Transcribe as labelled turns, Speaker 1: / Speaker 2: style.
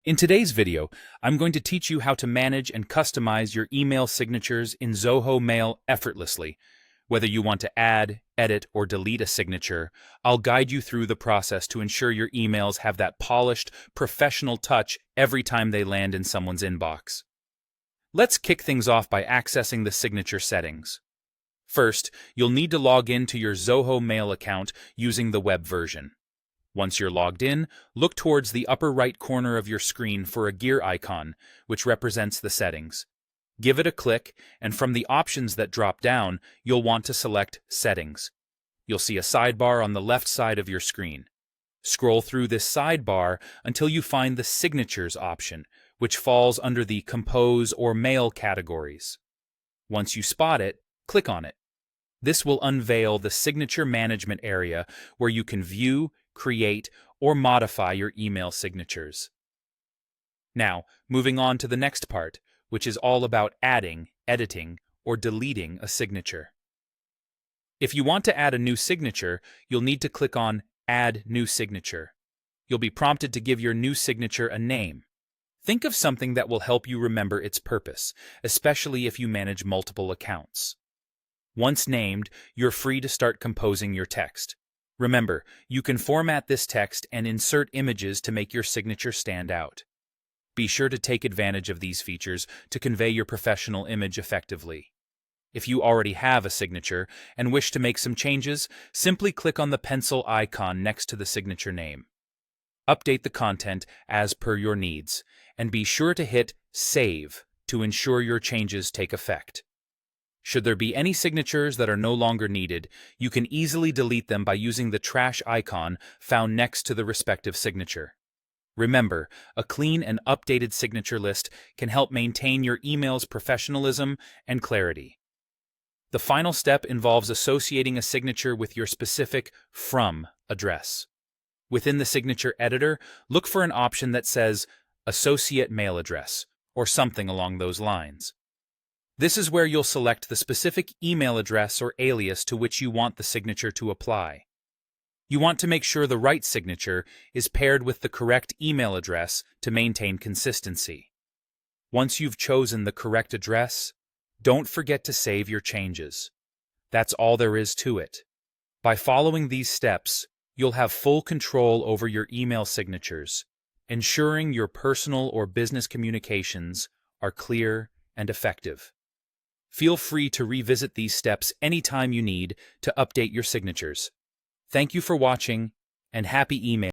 Speaker 1: In today's video, I'm going to teach you how to manage and customize your email signatures in Zoho Mail effortlessly. Whether you want to add, edit, or delete a signature, I'll guide you through the process to ensure your emails have that polished, professional touch every time they land in someone's inbox. Let's kick things off by accessing the signature settings. First, you'll need to log in to your Zoho Mail account using the web version. Once you're logged in, look towards the upper right corner of your screen for a gear icon, which represents the settings. Give it a click, and from the options that drop down, you'll want to select Settings. You'll see a sidebar on the left side of your screen. Scroll through this sidebar until you find the Signatures option, which falls under the Compose or Mail categories. Once you spot it, click on it. This will unveil the Signature Management area where you can view, create, or modify your email signatures. Now, moving on to the next part, which is all about adding, editing, or deleting a signature. If you want to add a new signature, you'll need to click on Add New Signature. You'll be prompted to give your new signature a name. Think of something that will help you remember its purpose, especially if you manage multiple accounts. Once named, you're free to start composing your text. Remember, you can format this text and insert images to make your signature stand out. Be sure to take advantage of these features to convey your professional image effectively. If you already have a signature and wish to make some changes, simply click on the pencil icon next to the signature name. Update the content as per your needs, and be sure to hit Save to ensure your changes take effect. Should there be any signatures that are no longer needed, you can easily delete them by using the trash icon found next to the respective signature. Remember, a clean and updated signature list can help maintain your email's professionalism and clarity. The final step involves associating a signature with your specific From address. Within the signature editor, look for an option that says Associate Mail Address, or something along those lines. This is where you'll select the specific email address or alias to which you want the signature to apply. You want to make sure the right signature is paired with the correct email address to maintain consistency. Once you've chosen the correct address, don't forget to save your changes. That's all there is to it. By following these steps, you'll have full control over your email signatures, ensuring your personal or business communications are clear and effective. Feel free to revisit these steps anytime you need to update your signatures. Thank you for watching, and happy email.